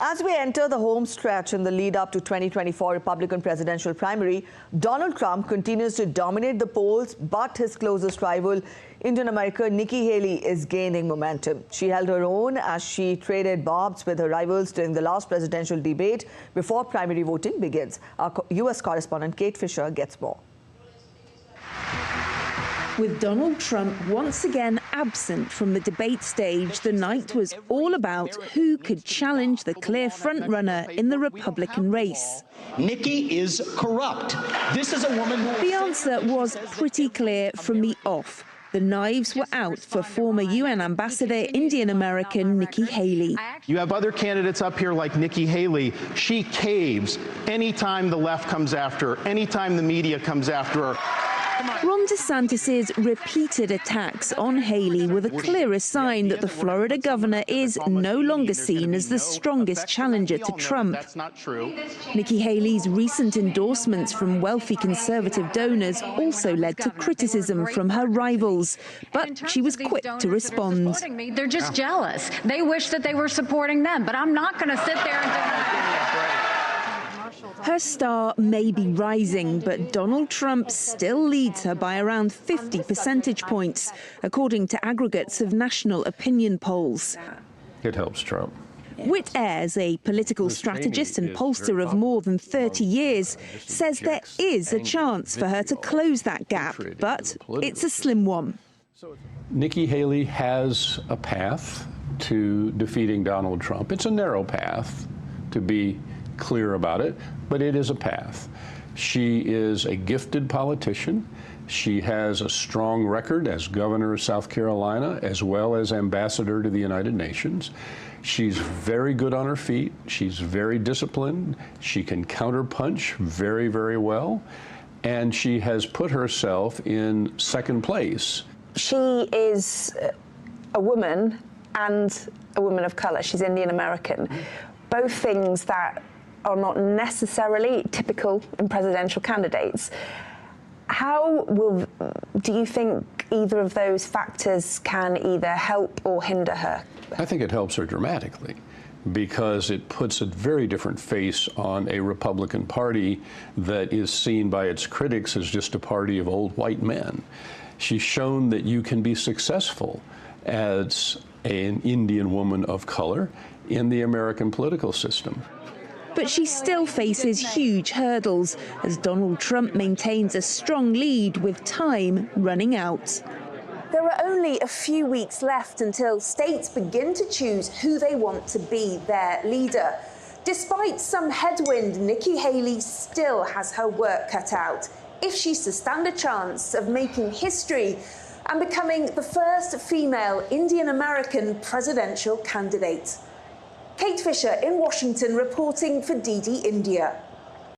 As we enter the home stretch in the lead-up to 2024 Republican presidential primary, Donald Trump continues to dominate the polls, but his closest rival, Indian-American Nikki Haley, is gaining momentum. She held her own as she traded barbs with her rivals during the last presidential debate before primary voting begins. Our U.S. correspondent Kate Fisher gets more. With Donald Trump once again absent from the debate stage, the night was all about who could challenge the clear frontrunner in the Republican race. Nikki is corrupt. This is a woman who... The answer was pretty clear from the off. The knives were out for former UN Ambassador Indian-American Nikki Haley. You have other candidates up here like Nikki Haley. She caves anytime the left comes after her, anytime the media comes after her. Ron DeSantis's repeated attacks on Haley were the clearest sign that the Florida governor is no longer seen as the strongest challenger to Trump. That's not true. Nikki Haley's recent endorsements from wealthy conservative donors also led to criticism from her rivals, but she was quick to respond. They're just jealous. They wish that they were supporting them, but I'm not going to sit there and deny. Her star may be rising, but Donald Trump still leads her by around 50 percentage points, according to aggregates of national opinion polls. It helps Trump. Whit Ayres, a political strategist and pollster of more than 30 years, says there is a chance for her to close that gap, but it's a slim one. Nikki Haley has a path to defeating Donald Trump. It's a narrow path, to be clear about it, but it is a path. She is a gifted politician. She has a strong record as governor of South Carolina, as well as ambassador to the United Nations. She's very good on her feet. She's very disciplined. She can counterpunch very, very well. And she has put herself in second place. She is a woman and a woman of color. She's Indian American. Both things that are not necessarily typical in presidential candidates. How do you think either of those factors can either help or hinder her? I think it helps her dramatically, because it puts a very different face on a Republican Party that is seen by its critics as just a party of old white men. She's shown that you can be successful as an Indian woman of color in the American political system. But she still faces huge hurdles as Donald Trump maintains a strong lead with time running out. There are only a few weeks left until states begin to choose who they want to be their leader. Despite some headwind, Nikki Haley still has her work cut out if she's to stand a chance of making history and becoming the first female Indian-American presidential candidate. Kate Fisher in Washington reporting for DD India.